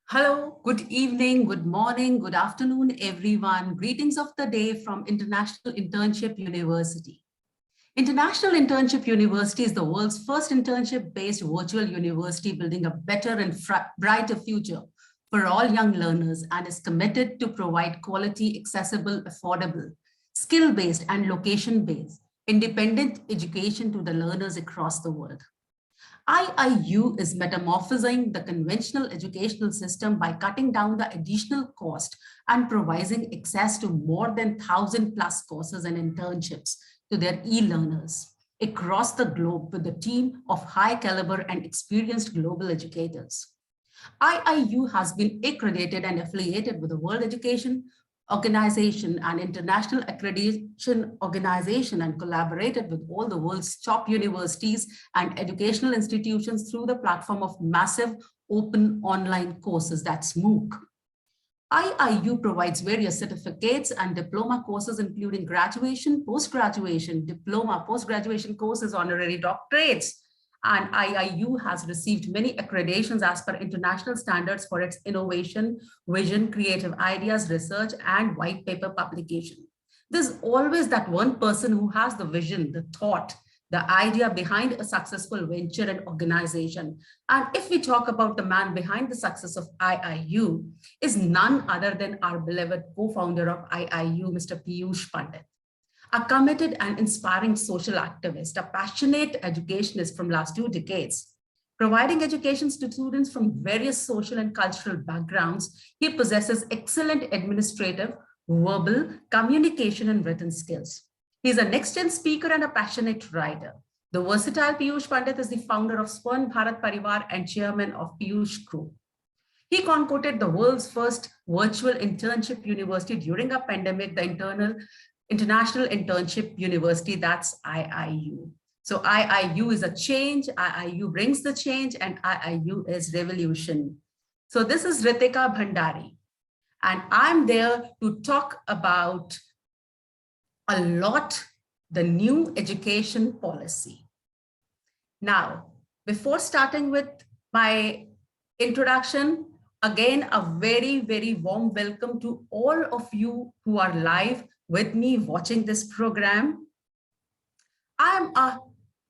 Hello, good evening, good morning, good afternoon, everyone. Greetings of the day from International Internship University. International Internship University is the world's first internship-based virtual university building a better and brighter future for all young learners and is committed to provide quality, accessible, affordable, skill-based and location-based independent education to the learners across the world. IIU is metamorphosing the conventional educational system by cutting down the additional cost and providing access to more than 1,000+ courses and internships to their e-learners across the globe with a team of high caliber and experienced global educators. IIU has been accredited and affiliated with the World Education Organization and International Accreditation Organization and collaborated with all the world's top universities and educational institutions through the platform of massive open online courses, that's MOOC. IIU provides various certificates and diploma courses, including graduation, post-graduation, diploma, post-graduation courses, honorary doctorates, and IIU has received many accreditations as per international standards for its innovation, vision, creative ideas, research, and white paper publication. There's always that one person who has the vision, the thought, the idea behind a successful venture and organization. And if we talk about the man behind the success of IIU, is none other than our beloved co-founder of IIU, Mr. Piyush Pandit. A committed and inspiring social activist, a passionate educationist from last 2 decades, providing education to students from various social and cultural backgrounds, he possesses excellent administrative, verbal, communication, and written skills. He's a next-gen speaker and a passionate writer. The versatile Piyush Pandit is the founder of Swarn Bharat Parivar and chairman of Piyush Group. He concocted the world's first virtual internship university during a pandemic, the International Internship University, that's IIU. So IIU is a change, IIU brings the change, and IIU is revolution. So this is Reetika Bhandari, and I'm there to talk about a lot the new education policy. Now, before starting with my introduction, again, a very, very warm welcome to all of you who are live with me watching this program. I'm a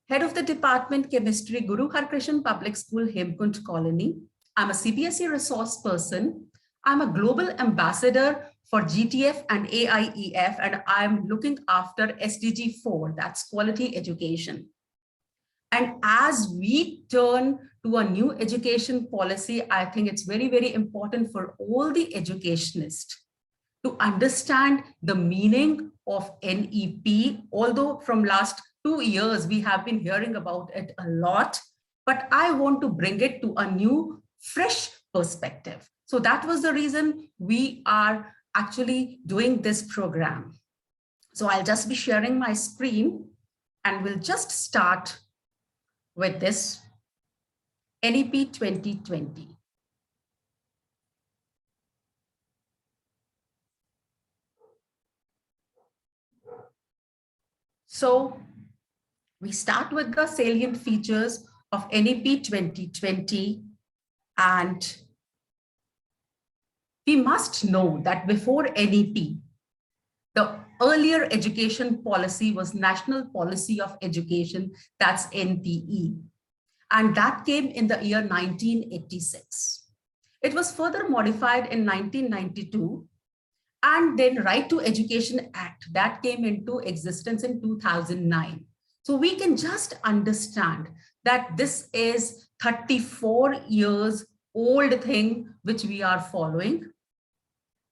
head of the department chemistry, Guru Harkrishan Public School, Hemkund Colony. I'm a CBSE resource person. I'm a global ambassador for GTF and AIEF, and I'm looking after SDG 4, that's quality education. And as we turn to a new education policy, I think it's very, very important for all the educationists to understand the meaning of NEP, although from last 2 years, we have been hearing about it a lot, but I want to bring it to a new, fresh perspective. So that was the reason we are actually doing this program. So I'll just be sharing my screen and we'll just start with this NEP 2020. So we start with the salient features of NEP 2020, and we must know that before NEP, the earlier education policy was National Policy of Education, that's NPE, and that came in the year 1986. It was further modified in 1992, and then Right to Education Act that came into existence in 2009. So we can just understand that this is 34 years old thing which we are following.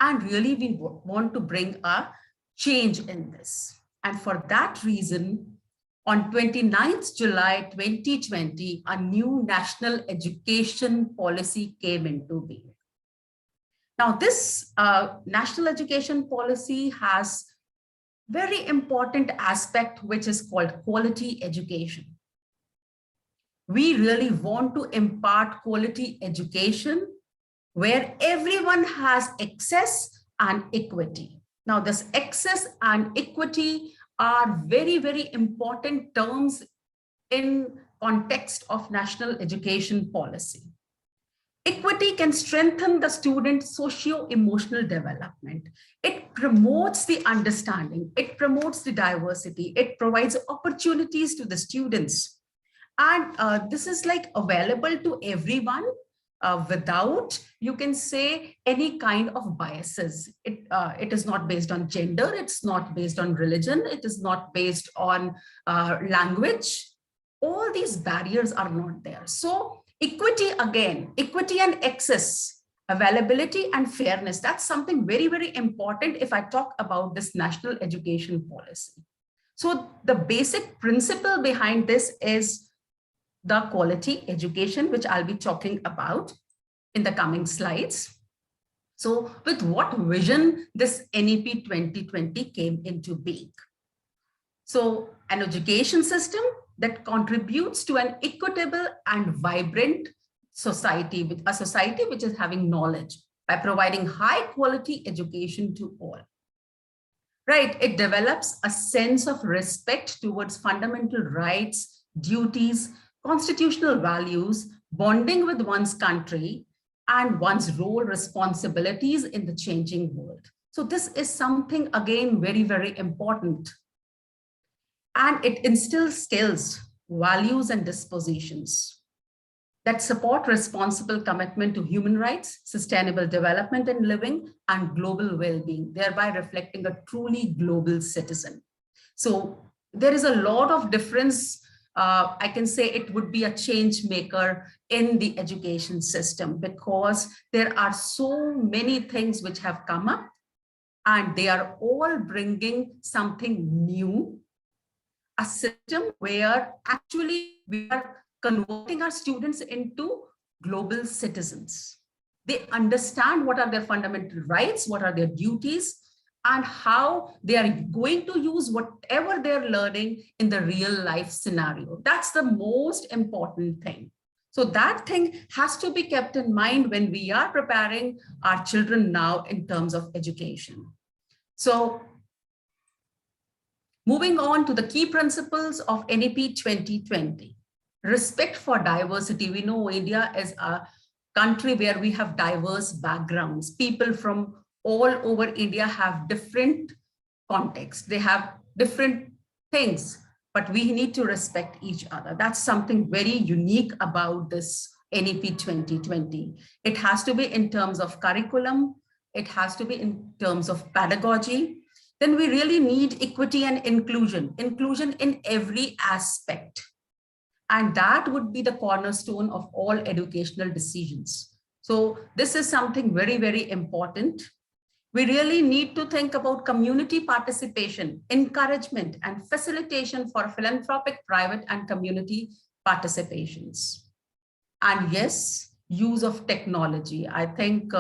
And really we want to bring a change in this. And for that reason, on 29th July 2020, a new national education policy came into being. Now, this national education policy has very important aspect, which is called quality education. We really want to impart quality education where everyone has access and equity. Now, this access and equity are very, very important terms in context of national education policy. Equity can strengthen the student's socio-emotional development. It promotes the understanding. It promotes the diversity. It provides opportunities to the students. And this is like available to everyone without, you can say, any kind of biases. It is not based on gender. It's not based on religion. It is not based on language. All these barriers are not there. So equity, again, equity and access, availability and fairness, that's something very, very important if I talk about this national education policy. So the basic principle behind this is the quality education, which I'll be talking about in the coming slides. So with what vision this NEP 2020 came into being? So an education system that contributes to an equitable and vibrant society, with a society which is having knowledge by providing high quality education to all. Right, it develops a sense of respect towards fundamental rights, duties, constitutional values, bonding with one's country, and one's role, responsibilities in the changing world. So this is something, again, very, very important. And it instills skills, values, and dispositions that support responsible commitment to human rights, sustainable development and living, and global well-being, thereby reflecting a truly global citizen. So there is a lot of difference. I can say it would be a change maker in the education system, because there are so many things which have come up and they are all bringing something new, a system where actually we are converting our students into global citizens. They understand what are their fundamental rights, what are their duties, and how they are going to use whatever they're learning in the real life scenario. That's the most important thing. So that thing has to be kept in mind when we are preparing our children now in terms of education. So moving on to the key principles of NEP 2020. Respect for diversity. We know India is a country where we have diverse backgrounds. People from all over India have different contexts. They have different things, but we need to respect each other. That's something very unique about this NEP 2020. It has to be in terms of curriculum. It has to be in terms of pedagogy. Then we really need equity and inclusion in every aspect. And that would be the cornerstone of all educational decisions. So this is something very, very important. We really need to think about community participation, encouragement, and facilitation for philanthropic, private, and community participations. And yes, use of technology. I think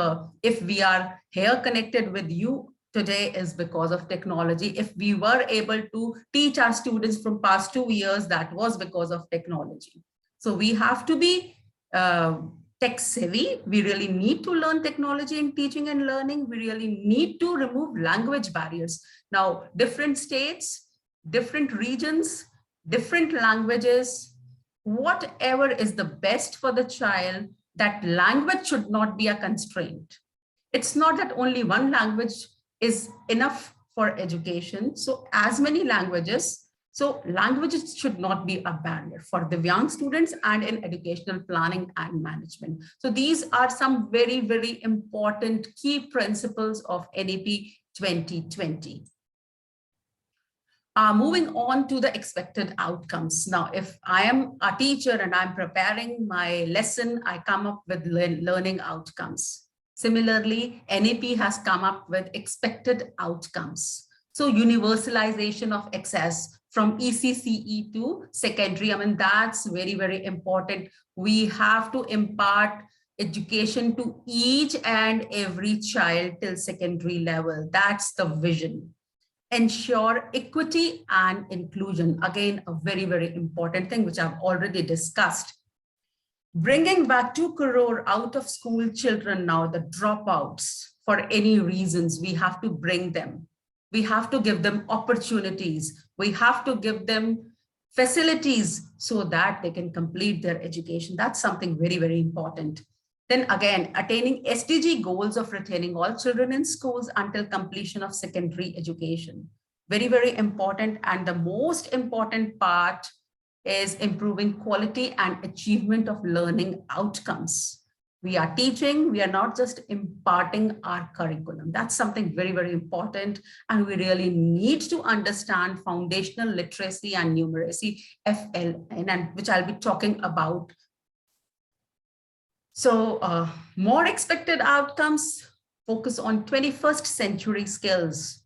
if we are here connected with you today is because of technology. If we were able to teach our students from past 2 years, that was because of technology. So we have to be tech savvy. We really need to learn technology in teaching and learning. We really need to remove language barriers. Now, different states, different regions, different languages, whatever is the best for the child, that language should not be a constraint. It's not that only one language is enough for education. So as many languages, so languages should not be a barrier for the young students and in educational planning and management. So these are some very, very important key principles of NEP 2020. Moving on to the expected outcomes. Now, if I am a teacher and I'm preparing my lesson, I come up with learning outcomes. Similarly, NEP has come up with expected outcomes. So universalization of access from ECCE to secondary. I mean, that's very, very important. We have to impart education to each and every child till secondary level. That's the vision. Ensure equity and inclusion. Again, a very, very important thing, which I've already discussed. Bringing back 2 crore out of school children now, the dropouts, for any reasons, we have to bring them. We have to give them opportunities. We have to give them facilities so that they can complete their education. That's something very, very important. Then again, attaining SDG goals of retaining all children in schools until completion of secondary education. Very, very important. And the most important part is improving quality and achievement of learning outcomes. We are teaching, we are not just imparting our curriculum. That's something very, very important. And we really need to understand foundational literacy and numeracy, FLN, and which I'll be talking about. So more expected outcomes, focus on 21st century skills.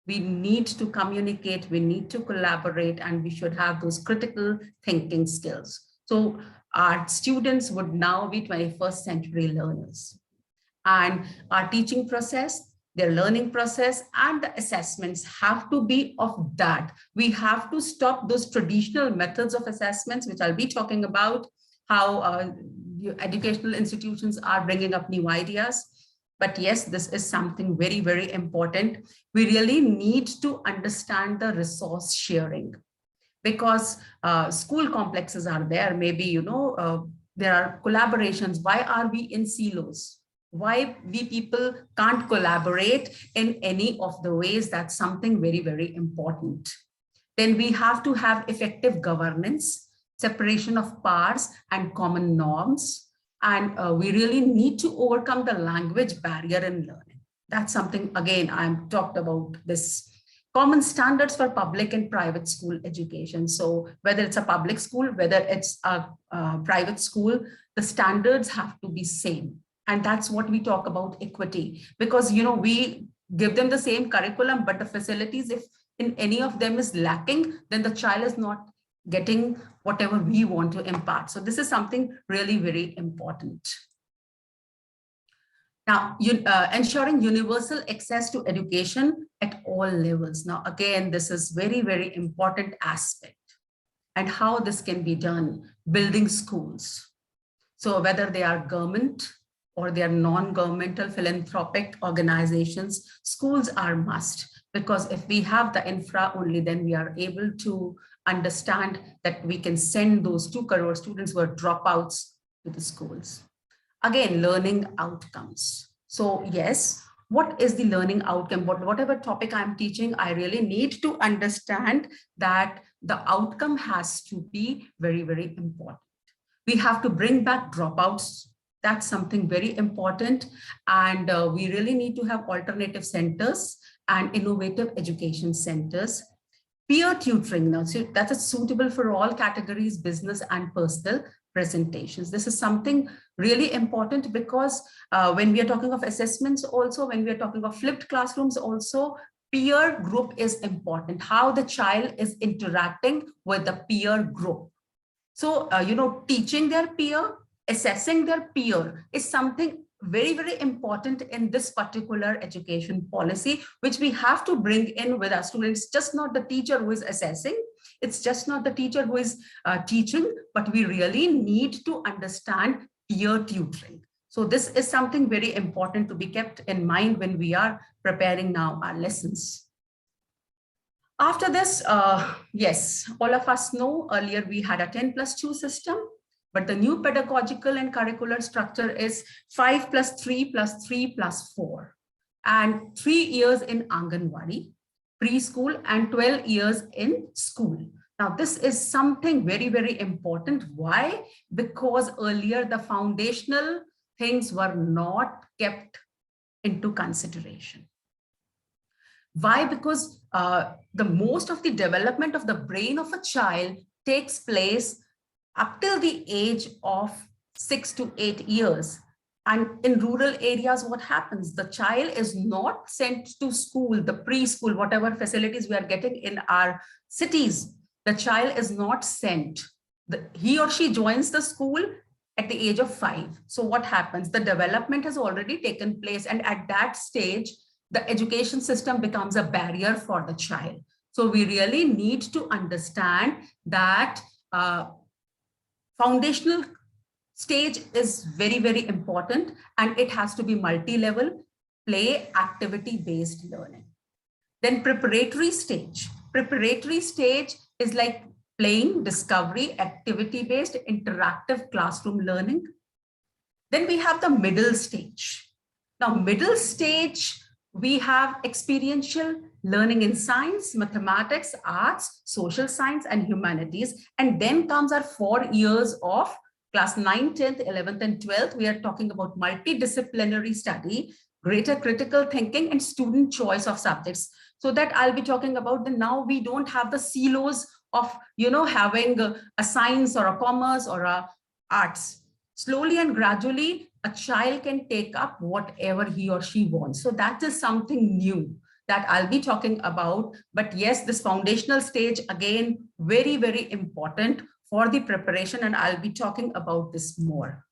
We need to communicate, we need to collaborate, and we should have those critical thinking skills. So our students would now be 21st century learners. And our teaching process, their learning process, and the assessments have to be of that. We have to stop those traditional methods of assessments, which I'll be talking about, how educational institutions are bringing up new ideas. But yes, this is something very, very important. We really need to understand the resource sharing, because school complexes are there. Maybe, there are collaborations. Why are we in silos? Why we people can't collaborate in any of the ways? That's something very, very important. Then we have to have effective governance, separation of powers, and common norms. And we really need to overcome the language barrier in learning. That's something, again, I'm talked about this. Common standards for public and private school education. So whether it's a public school, whether it's a private school, the standards have to be same. And that's what we talk about equity, because, we give them the same curriculum, but the facilities, if in any of them is lacking, then the child is not getting whatever we want to impart. So this is something really very important. Now, ensuring universal access to education at all levels. Now, again, this is very, very important aspect. And how this can be done, building schools. So whether they are government or they are non-governmental philanthropic organizations, schools are must. Because if we have the infra only, then we are able to understand that we can send those 2 crore students who are dropouts to the schools. Again, learning outcomes. So yes, what is the learning outcome? Whatever topic I'm teaching, I really need to understand that the outcome has to be very, very important. We have to bring back dropouts. That's something very important. And we really need to have alternative centers and innovative education centers. Peer tutoring, now, so that is suitable for all categories, business and personal presentations. This is something really important, because when we are talking of assessments also, when we are talking of flipped classrooms also, peer group is important, how the child is interacting with the peer group. So, teaching their peer, assessing their peer is something very, very important in this particular education policy, which we have to bring in with our students. Just not the teacher who is assessing, it's just not the teacher who is teaching, but we really need to understand peer tutoring. So this is something very important to be kept in mind when we are preparing now our lessons. After this, yes, all of us know earlier we had a 10+2 system. But the new pedagogical and curricular structure is 5+3+3+4, and 3 years in Anganwadi, preschool, and 12 years in school. Now, this is something very, very important. Why? Because earlier the foundational things were not kept into consideration. Why? Because the most of the development of the brain of a child takes place up till the age of 6 to 8 years. And in rural areas, what happens? The child is not sent to school, the preschool, whatever facilities we are getting in our cities. The child is not sent. He or she joins the school at the age of 5. So what happens? The development has already taken place. And at that stage, the education system becomes a barrier for the child. So we really need to understand that foundational stage is very, very important, and it has to be multi-level, play, activity-based learning. Then preparatory stage. Preparatory stage is like playing, discovery, activity-based, interactive classroom learning. Then we have the middle stage. Now, middle stage, we have experiential learning in science, mathematics, arts, social science, and humanities. And then comes our 4 years of class 9, 10th, 11th, and 12th. We are talking about multidisciplinary study, greater critical thinking, and student choice of subjects. So that I'll be talking about. Then now we don't have the silos of, having a science or a commerce or a arts. Slowly and gradually, a child can take up whatever he or she wants. So that is something new that I'll be talking about. But yes, this foundational stage, again, very, very important for the preparation, and I'll be talking about this more.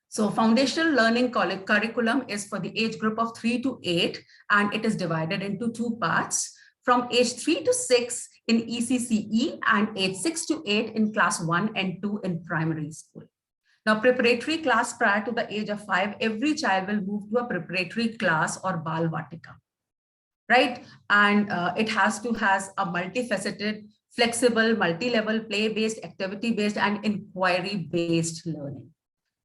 So foundational learning curriculum is for the age group of 3 to 8, and it is divided into 2 parts. From age 3 to 6 in ECCE and age 6 to 8 in class 1 and 2 in primary school. Now, preparatory class prior to the age of 5, every child will move to a preparatory class or Bal Vatika, right? And it has a multifaceted, flexible, multi-level, play-based, activity-based, and inquiry-based learning.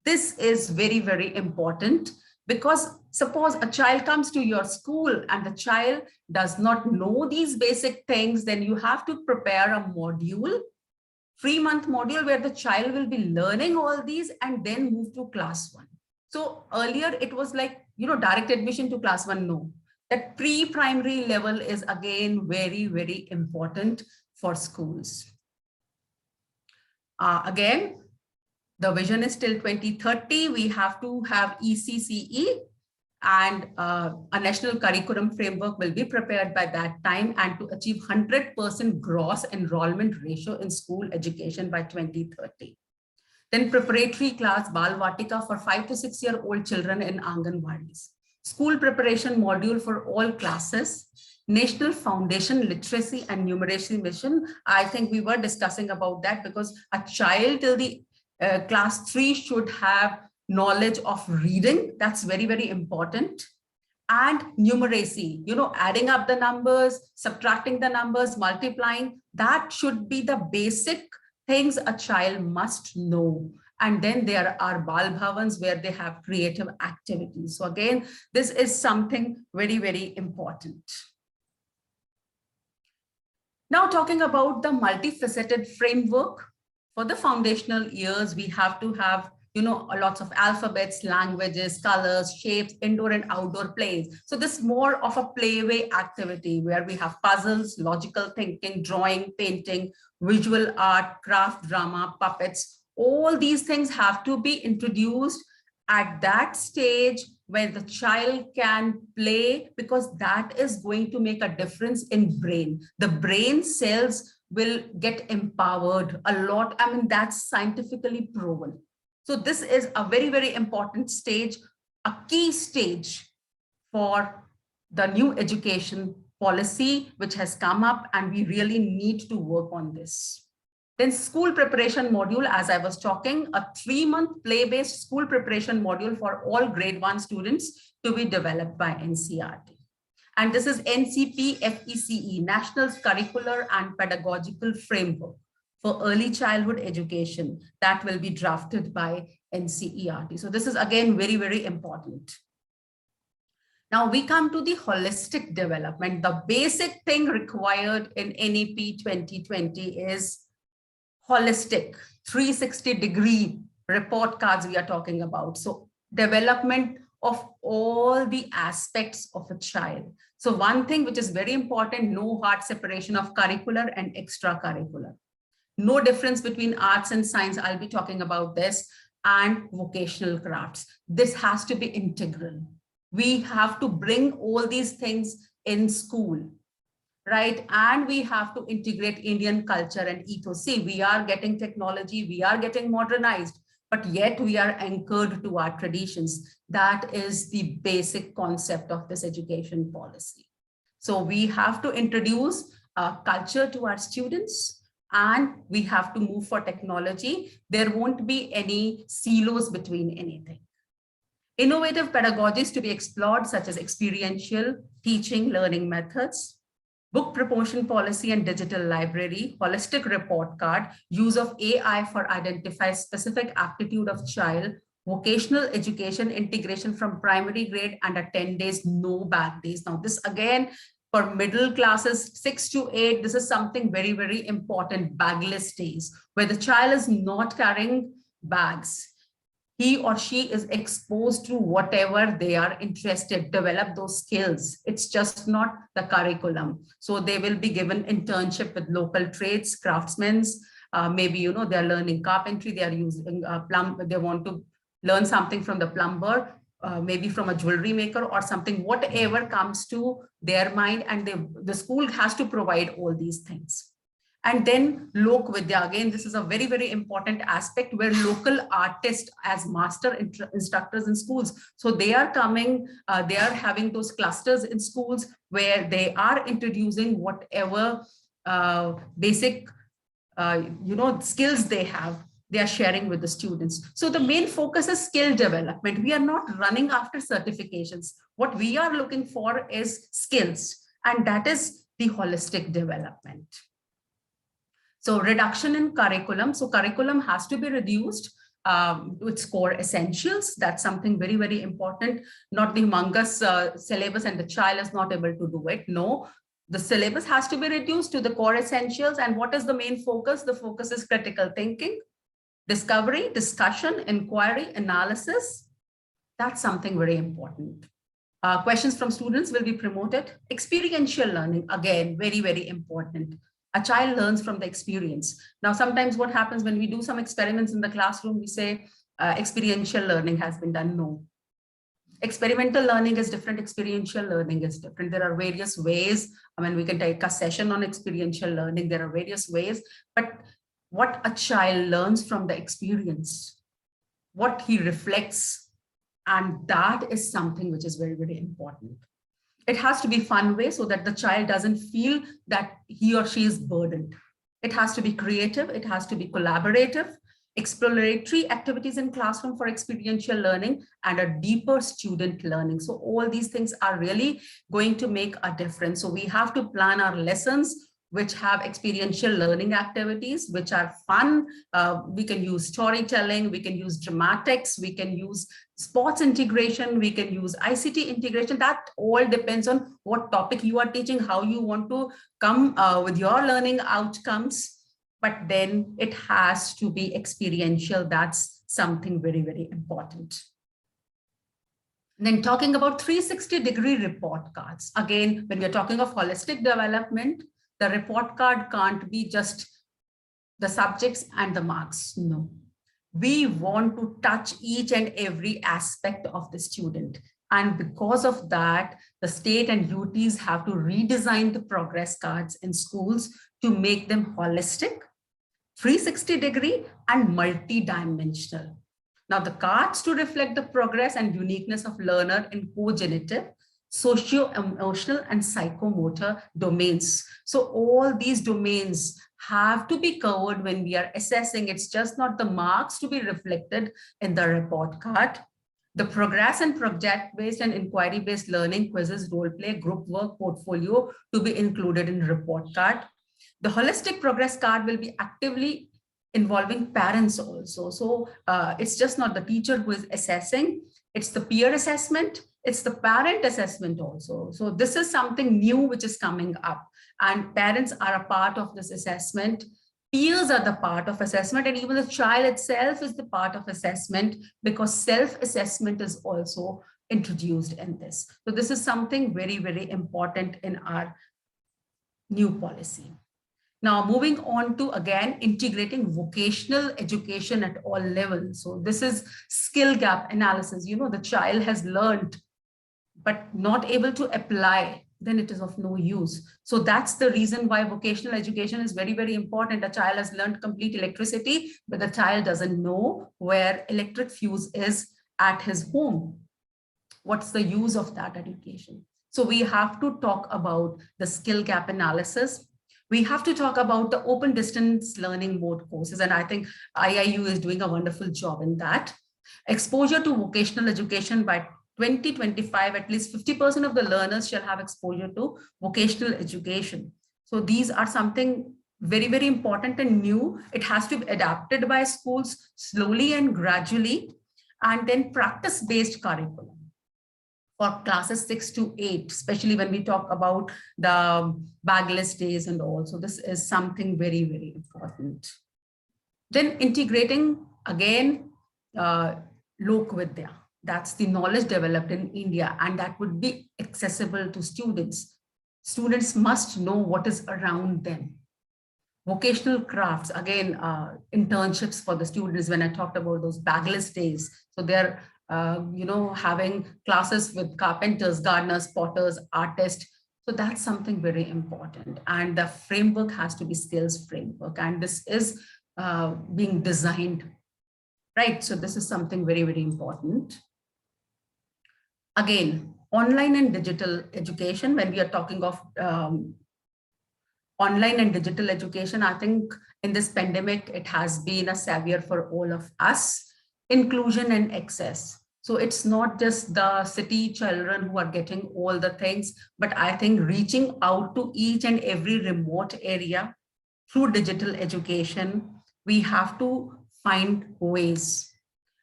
This is very, very important because suppose a child comes to your school and the child does not know these basic things, then you have to prepare a module, 3-month module where the child will be learning all these and then move to class 1. So earlier it was like, direct admission to class 1. No, that pre-primary level is again very, very important for schools. Again, the vision is till 2030. We have to have ECCE and a national curriculum framework will be prepared by that time, and to achieve 100% gross enrollment ratio in school education by 2030. Then preparatory class Bal Vatika for 5 to 6-year-old children in Anganwadis. School preparation module for all classes. National Foundation Literacy and Numeracy Mission. I think we were discussing about that because a child till the class 3 should have knowledge of reading. That's very, very important. And numeracy, adding up the numbers, subtracting the numbers, multiplying, that should be the basic things a child must know. And then there are Bal Bhavans where they have creative activities. So again, this is something very, very important. Now talking about the multifaceted framework. For the foundational years, we have to have, lots of alphabets, languages, colors, shapes, indoor and outdoor plays. So this is more of a playway activity where we have puzzles, logical thinking, drawing, painting, visual art, craft, drama, puppets. All these things have to be introduced at that stage where the child can play, because that is going to make a difference in brain. The brain cells will get empowered a lot. I mean, that's scientifically proven. So this is a very, very important stage, a key stage for the new education policy, which has come up, and we really need to work on this. Then school preparation module, as I was talking, a 3-month play-based school preparation module for all grade 1 students to be developed by NCERT. And this is NCP-FECE, National Curricular and Pedagogical Framework for Early Childhood Education, that will be drafted by NCERT. So this is again very, very important. Now we come to the holistic development. The basic thing required in NEP 2020 is holistic, 360-degree report cards we are talking about. So development of all the aspects of a child. So one thing which is very important, no hard separation of curricular and extracurricular. No difference between arts and science, I'll be talking about this, and vocational crafts. This has to be integral. We have to bring all these things in school, right? And we have to integrate Indian culture and ethos. See, we are getting technology, we are getting modernized, but yet we are anchored to our traditions. That is the basic concept of this education policy. So we have to introduce culture to our students, and we have to move for technology. There won't be any silos between anything. Innovative pedagogies to be explored, such as experiential teaching, learning methods, book promotion policy and digital library, holistic report card, use of AI for identify specific aptitude of child, vocational education integration from primary grade and a 10 days no bag days. Now this again, for middle classes 6 to 8, this is something very, very important, bagless days, where the child is not carrying bags. He or she is exposed to whatever they are interested, develop those skills. It's just not the curriculum. So they will be given internship with local trades, craftsmen. Maybe, they're learning carpentry, they are using they want to learn something from the plumber, maybe from a jewelry maker or something, whatever comes to their mind, and the school has to provide all these things. And then Lok Vidya, again, this is a very, very important aspect where local artists as master instructors in schools. So they are coming, they are having those clusters in schools where they are introducing whatever basic, skills they have, they are sharing with the students. So the main focus is skill development. We are not running after certifications. What we are looking for is skills, and that is the holistic development. So reduction in curriculum. So curriculum has to be reduced to its core essentials. That's something very, very important. Not the humongous syllabus and the child is not able to do it. No, the syllabus has to be reduced to the core essentials. And what is the main focus? The focus is critical thinking, discovery, discussion, inquiry, analysis. That's something very important. Questions from students will be promoted. Experiential learning, again, very, very important. A child learns from the experience. Now, sometimes what happens when we do some experiments in the classroom, we say experiential learning has been done. No. Experimental learning is different. Experiential learning is different. There are various ways. I mean, we can take a session on experiential learning. There are various ways, but what a child learns from the experience, what he reflects, and that is something which is very, very important. It has to be fun way so that the child doesn't feel that he or she is burdened. It has to be creative. It has to be collaborative, exploratory activities in classroom for experiential learning, and a deeper student learning. So all these things are really going to make a difference. So we have to plan our lessons which have experiential learning activities, which are fun. We can use storytelling, we can use dramatics, we can use sports integration, we can use ICT integration. That all depends on what topic you are teaching, how you want to come with your learning outcomes. But then it has to be experiential. That's something very, very important. And then talking about 360-degree report cards. Again, when we're talking of holistic development, the report card can't be just the subjects and the marks. No, we want to touch each and every aspect of the student. And because of that, the state and UTs have to redesign the progress cards in schools to make them holistic, 360-degree, and multi-dimensional. Now, the cards to reflect the progress and uniqueness of learner in cognitive, socio-emotional, and psychomotor domains. So all these domains have to be covered when we are assessing. It's just not the marks to be reflected in the report card. The progress and project-based and inquiry-based learning, quizzes, role play, group work, portfolio to be included in report card. The holistic progress card will be actively involving parents also. So it's just not the teacher who is assessing, it's the peer assessment, it's the parent assessment also. So this is something new which is coming up, and parents are a part of this assessment. Peers are the part of assessment, and even the child itself is the part of assessment, because self-assessment is also introduced in this. So this is something very, very important in our new policy. Now, moving on to, again, integrating vocational education at all levels. So this is skill gap analysis. The child has learned, but not able to apply, then it is of no use. So that's the reason why vocational education is very, very important. A child has learned complete electricity, but the child doesn't know where electric fuse is at his home. What's the use of that education? So we have to talk about the skill gap analysis. We have to talk about the open distance learning mode courses. And I think IIU is doing a wonderful job in that. Exposure to vocational education by 2025, at least 50% of the learners shall have exposure to vocational education. So these are something very, very important and new. It has to be adapted by schools slowly and gradually. And then practice-based curriculum for classes 6 to 8, especially when we talk about the bagless days and all. So this is something very, very important. Then integrating again, Lok Vidya. That's the knowledge developed in India, and that would be accessible to students. Students must know what is around them. Vocational crafts, again, internships for the students. When I talked about those bagless days, so they're having classes with carpenters, gardeners, potters, artists. So that's something very important. And the framework has to be skills framework, and this is being designed, right? So this is something very, very important. Again, online and digital education. When we are talking of online and digital education, I think in this pandemic, it has been a savior for all of us. Inclusion and access. So it's not just the city children who are getting all the things, but I think reaching out to each and every remote area through digital education, we have to find ways.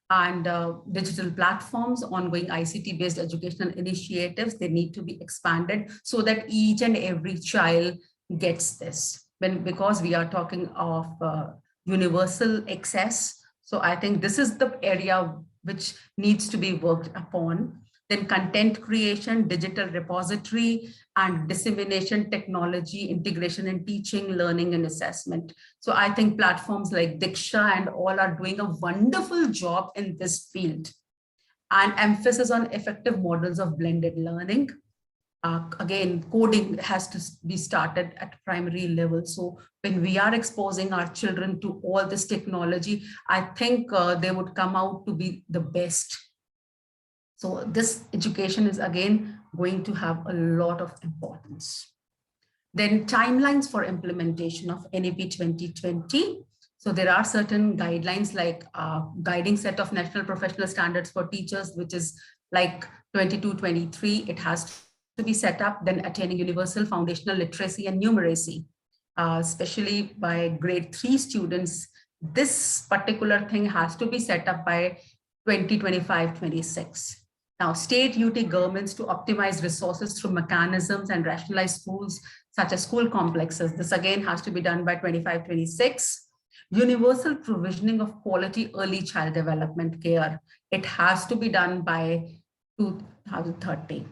And digital platforms, ongoing ICT-based educational initiatives, they need to be expanded so that each and every child gets this. Because we are talking of universal access, so I think this is the area which needs to be worked upon. Then content creation, digital repository, and dissemination technology, integration in teaching, learning, and assessment. So I think platforms like Diksha and all are doing a wonderful job in this field. And emphasis on effective models of blended learning. Again, coding has to be started at primary level. So when we are exposing our children to all this technology, I think they would come out to be the best. So this education is again going to have a lot of importance. Then timelines for implementation of NEP 2020. So there are certain guidelines like guiding set of national professional standards for teachers, which is like 22-23. It has to be set up, then attaining universal foundational literacy and numeracy, especially by grade 3 students. This particular thing has to be set up by 2025-26. Now, state UT governments to optimize resources through mechanisms and rationalize schools such as school complexes. This again has to be done by 25-26. Universal provisioning of quality early child development care. It has to be done by 2030.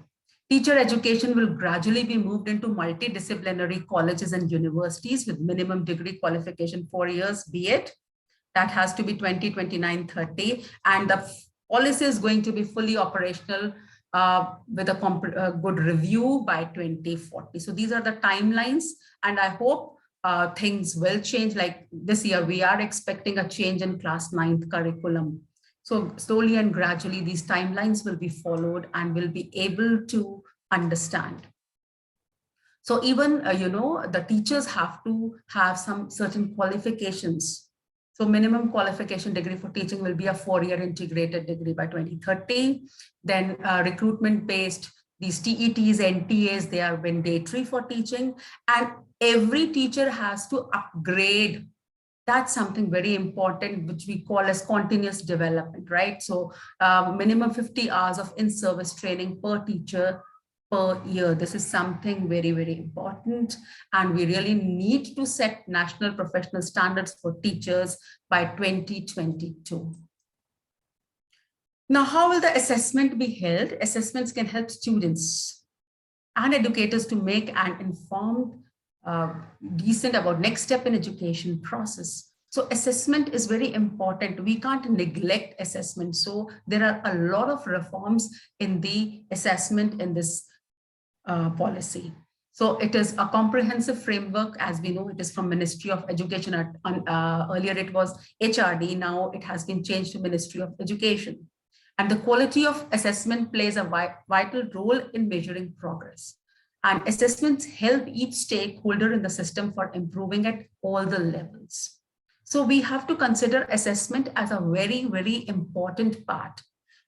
Teacher education will gradually be moved into multidisciplinary colleges and universities with minimum degree qualification 4 years, be it. That has to be 2029-30. And the policy is going to be fully operational with a good review by 2040. So these are the timelines, and I hope things will change. Like this year, we are expecting a change in class 9th curriculum. So slowly and gradually, these timelines will be followed and will be able to understand. So even, the teachers have to have some certain qualifications. So minimum qualification degree for teaching will be a 4-year integrated degree by 2030. Then recruitment-based, these TETs, NTAs, they are mandatory for teaching. And every teacher has to upgrade. That's something very important, which we call as continuous development, right? So minimum 50 hours of in-service training per teacher per year. This is something very, very important. And we really need to set national professional standards for teachers by 2022. Now, how will the assessment be held? Assessments can help students and educators to make an informed decent about next step in education process. So assessment is very important. We can't neglect assessment. So there are a lot of reforms in the assessment in this policy. So it is a comprehensive framework. As we know, it is from Ministry of Education. Earlier it was HRD. Now it has been changed to Ministry of Education. And the quality of assessment plays a vital role in measuring progress. And assessments help each stakeholder in the system for improving at all the levels. So we have to consider assessment as a very, very important part.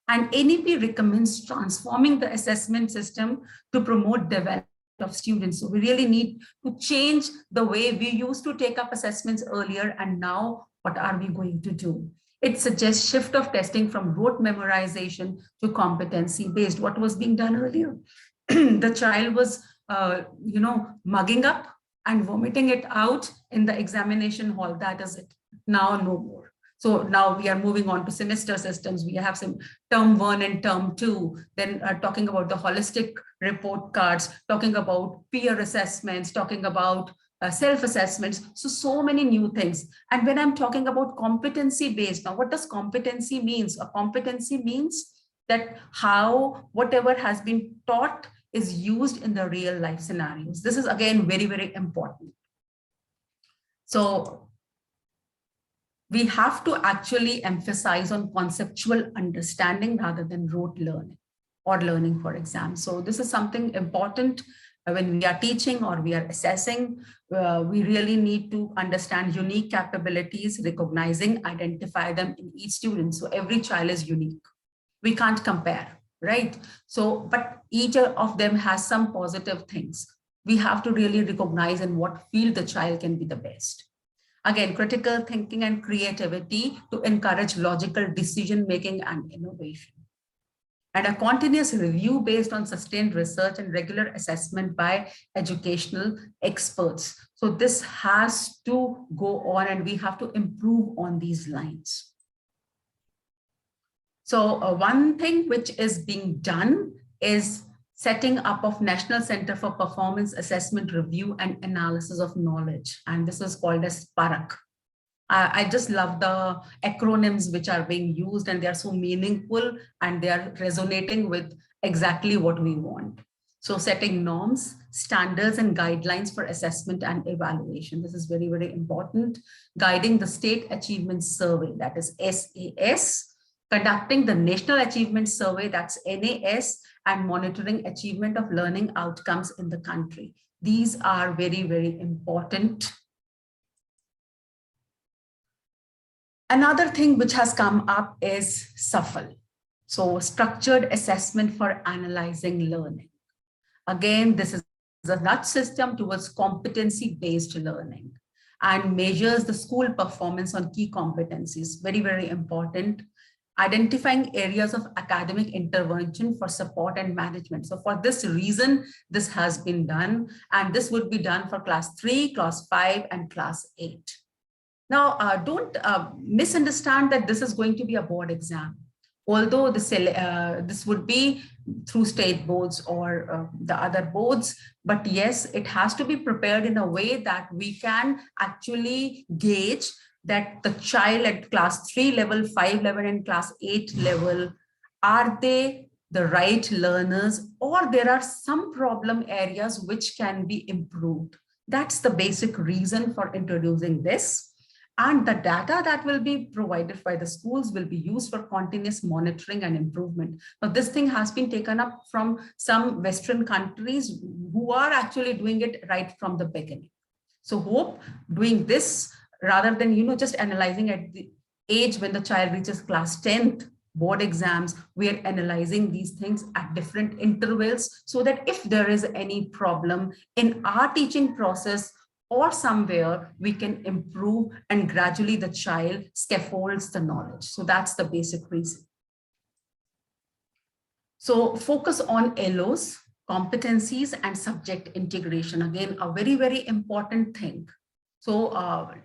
And NEP recommends transforming the assessment system to promote development of students. So we really need to change the way we used to take up assessments earlier, and now what are we going to do? It suggests shift of testing from rote memorization to competency based. What was being done earlier? The child was, mugging up and vomiting it out in the examination hall. That is it. Now, no more. So now we are moving on to semester systems. We have some term 1 and term 2, then talking about the holistic report cards, talking about peer assessments, talking about self-assessments. So many new things. And when I'm talking about competency based, now what does competency means? A competency means that how whatever has been taught is used in the real life scenarios. This is again very, very important. So we have to actually emphasize on conceptual understanding rather than rote learning or learning for exams. So this is something important when we are teaching or we are assessing. We really need to understand unique capabilities, recognizing, identify them in each student. So every child is unique. We can't compare, right? So, but each of them has some positive things. We have to really recognize in what field the child can be the best. Again, critical thinking and creativity to encourage logical decision-making and innovation. And a continuous review based on sustained research and regular assessment by educational experts. So this has to go on and we have to improve on these lines. So one thing which is being done is setting up of National Center for Performance Assessment Review and Analysis of Knowledge. And this is called as PARAK. I just love the acronyms which are being used, and they are so meaningful and they are resonating with exactly what we want. So setting norms, standards, and guidelines for assessment and evaluation. This is very, very important. Guiding the State Achievement Survey, that is SAS, conducting the National Achievement Survey, that's NAS, and monitoring achievement of learning outcomes in the country. These are very, very important. Another thing which has come up is SAFL. So structured assessment for analyzing learning. Again, this is a nudge system towards competency-based learning and measures the school performance on key competencies. Very, very important. Identifying areas of academic intervention for support and management. So for this reason, this has been done, and this would be done for class 3, class 5, and class 8. Now, don't misunderstand that this is going to be a board exam. Although this would be through state boards or the other boards, but yes, it has to be prepared in a way that we can actually gauge that the child at class 3 level, 5 level, and class 8 level, are they the right learners, or there are some problem areas which can be improved. That's the basic reason for introducing this. And the data that will be provided by the schools will be used for continuous monitoring and improvement. Now, this thing has been taken up from some Western countries who are actually doing it right from the beginning. So hope doing this rather than, just analyzing at the age when the child reaches class 10th board exams, we are analyzing these things at different intervals so that if there is any problem in our teaching process, or somewhere we can improve and gradually the child scaffolds the knowledge. So that's the basic reason. So focus on LOs, competencies, and subject integration. Again, a very, very important thing. So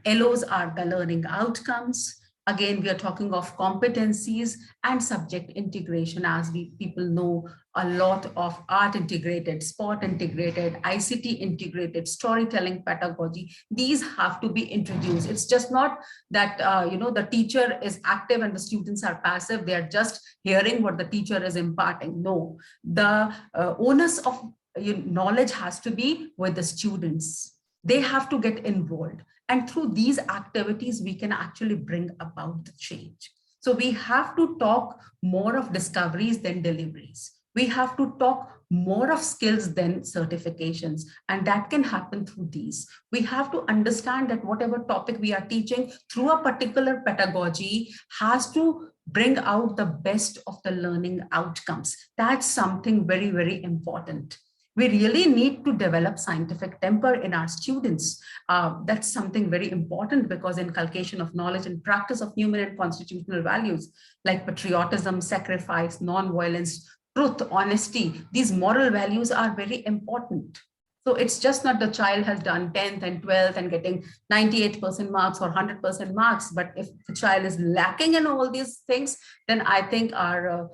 LOs are the learning outcomes. Again, we are talking of competencies and subject integration. As people know, a lot of art integrated, sport integrated, ICT integrated, storytelling pedagogy, these have to be introduced. It's just not that, the teacher is active and the students are passive. They are just hearing what the teacher is imparting. No, the onus of knowledge has to be with the students. They have to get involved. And through these activities, we can actually bring about the change. So we have to talk more of discoveries than deliveries. We have to talk more of skills than certifications. And that can happen through these. We have to understand that whatever topic we are teaching through a particular pedagogy has to bring out the best of the learning outcomes. That's something very, very important. We really need to develop scientific temper in our students. That's something very important, because inculcation of knowledge and practice of human and constitutional values like patriotism, sacrifice, non-violence, truth, honesty, these moral values are very important. So it's just not the child has done 10th and 12th and getting 98% marks or 100% marks, but if the child is lacking in all these things, then I think our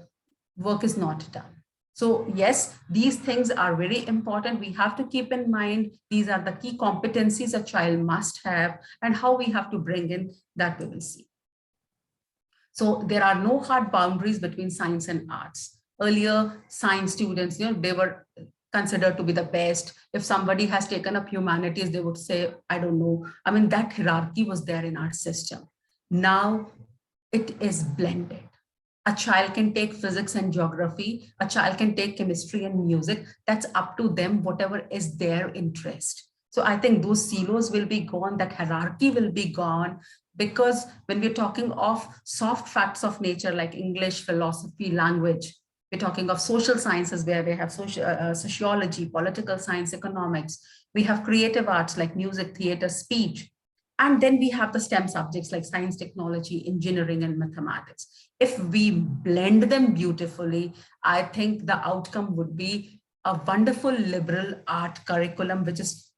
work is not done. So yes, these things are very important. We have to keep in mind, these are the key competencies a child must have, and how we have to bring in that we will see. So there are no hard boundaries between science and arts. Earlier, science students, they were considered to be the best. If somebody has taken up humanities, they would say, I don't know. I mean, that hierarchy was there in our system. Now it is blended. A child can take physics and geography. A child can take chemistry and music. That's up to them, whatever is their interest. So I think those silos will be gone, that hierarchy will be gone, because when we're talking of soft facts of nature like English, philosophy, language, we're talking of social sciences where we have sociology, political science, economics. We have creative arts like music, theater, speech. And then we have the STEM subjects like science, technology, engineering, and mathematics. If we blend them beautifully, I think the outcome would be a wonderful liberal art curriculum, which is,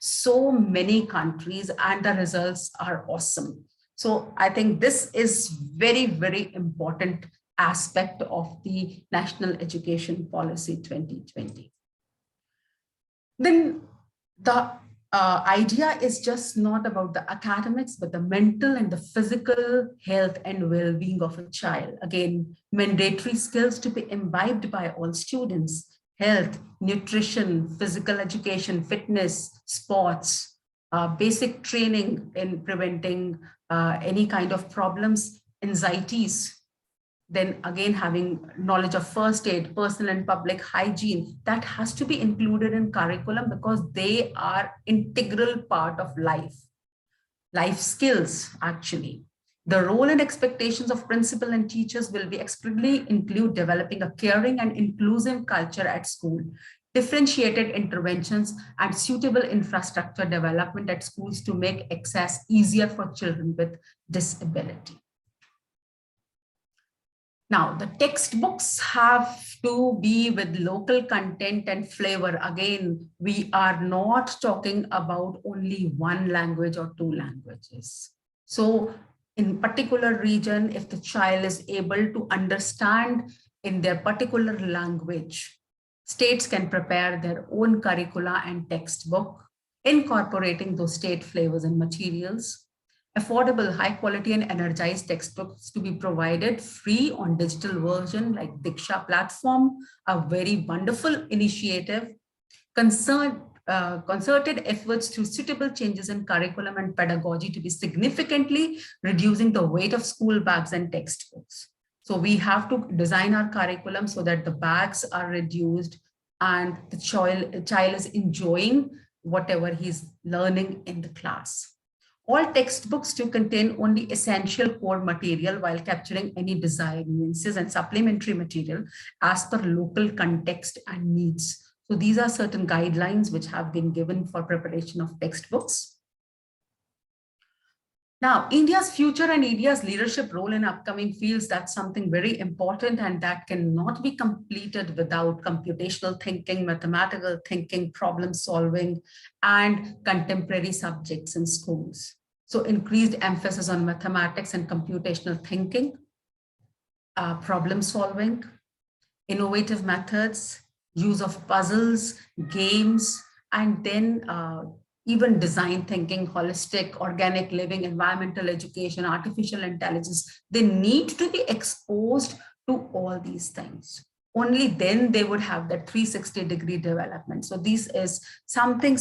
so many countries, and the results are awesome. So I think this is very, very important aspect of the National Education Policy 2020. Then the idea is just not about the academics, but the mental and the physical health and well-being of a child. Again, mandatory skills to be imbibed by all students: health, nutrition, physical education, fitness, sports, basic training in preventing any kind of problems, anxieties. Then again, having knowledge of first aid, personal and public hygiene, that has to be included in curriculum, because they are integral part of life skills, actually. The role and expectations of principal and teachers will be explicitly include developing a caring and inclusive culture at school, differentiated interventions, and suitable infrastructure development at schools to make access easier for children with disability. Now, the textbooks have to be with local content and flavor. Again, we are not talking about only one language or two languages. So in particular region, if the child is able to understand in their particular language, states can prepare their own curricula and textbook, incorporating those state flavors and materials. Affordable, high quality and energized textbooks to be provided free on digital version like Diksha platform, a very wonderful initiative. Concerted efforts to suitable changes in curriculum and pedagogy to be significantly reducing the weight of school bags and textbooks. So we have to design our curriculum so that the bags are reduced and the child is enjoying whatever he's learning in the class. All textbooks to contain only essential core material while capturing any desired nuances and supplementary material as per local context and needs. So these are certain guidelines which have been given for preparation of textbooks. Now, India's future and India's leadership role in upcoming fields, that's something very important, and that cannot be completed without computational thinking, mathematical thinking, problem solving, and contemporary subjects in schools. So increased emphasis on mathematics and computational thinking, problem solving, innovative methods, use of puzzles, games, and then even design thinking, holistic, organic living, environmental education, artificial intelligence. They need to be exposed to all these things. Only then they would have that 360-degree development. So this is something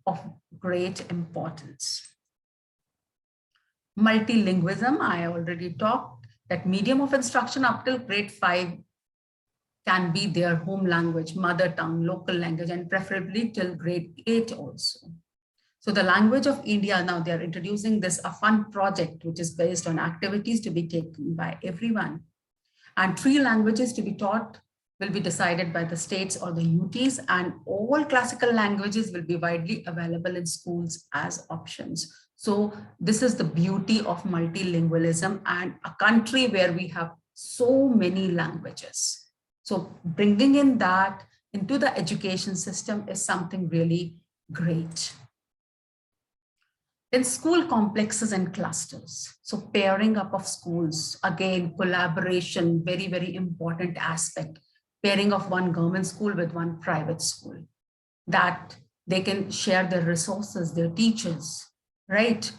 of great importance. Multilingualism, I already talked, that medium of instruction up till grade 5 can be their home language, mother tongue, local language, and preferably till grade 8 also. So the language of India, now they are introducing this, a fun project, which is based on activities to be taken by everyone. And 3 languages to be taught will be decided by the states or the UTs, and all classical languages will be widely available in schools as options. So this is the beauty of multilingualism and a country where we have so many languages. So bringing in that into the education system is something really great. Then school complexes and clusters. So pairing up of schools, again, collaboration, very, very important aspect. Pairing of one government school with one private school, that they can share their resources, their teachers, right?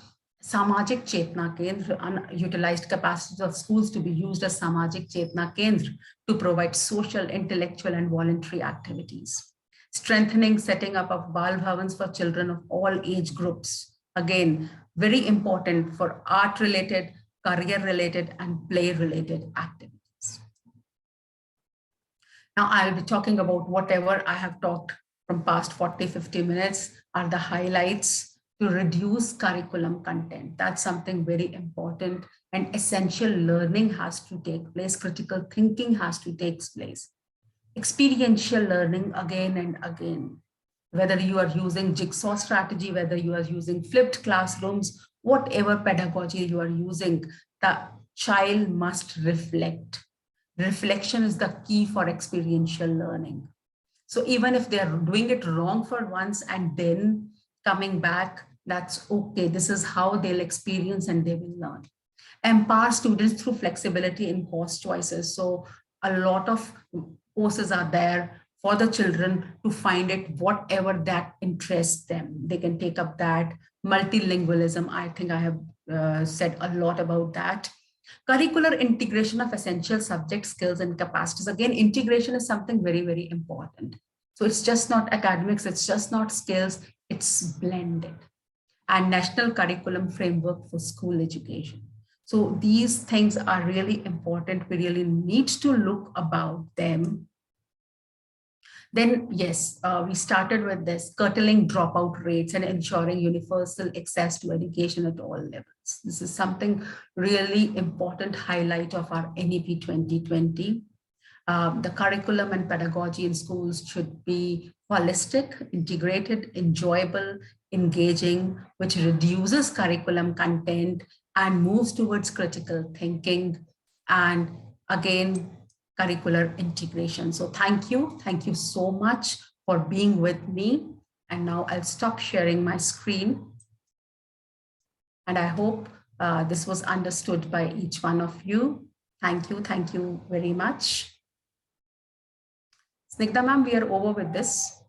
Samajik Chetna Kendra, unutilized capacities of schools to be used as Samajik Chetna Kendra to provide social, intellectual, and voluntary activities. Strengthening setting up of Bal Bhavans for children of all age groups. Again, very important for art-related, career-related, and play-related activities. Now, I'll be talking about whatever I have talked from past 40, 50 minutes are the highlights to reduce curriculum content. That's something very important, and essential learning has to take place. Critical thinking has to take place. Experiential learning again and again. Whether you are using jigsaw strategy, whether you are using flipped classrooms, whatever pedagogy you are using, the child must reflect. Reflection is the key for experiential learning. So even if they are doing it wrong for once and then coming back, that's okay. This is how they'll experience and they will learn. Empower students through flexibility in course choices. So a lot of courses are there for the children to find it whatever that interests them. They can take up that. Multilingualism, I think I have said a lot about that. Curricular integration of essential subject skills and capacities. Again, integration is something very, very important. So it's just not academics, it's just not skills, it's blended. And national curriculum framework for school education. So these things are really important. We really need to look about them. Then, yes, we started with this curtailing dropout rates and ensuring universal access to education at all levels. This is something really important highlight of our NEP 2020. The curriculum and pedagogy in schools should be holistic, integrated, enjoyable, engaging, which reduces curriculum content and moves towards critical thinking. And again, curricular integration. So thank you so much for being with me. And now I'll stop sharing my screen. And I hope this was understood by each one of you. Thank you very much. Snigdha ma'am, we are over with this.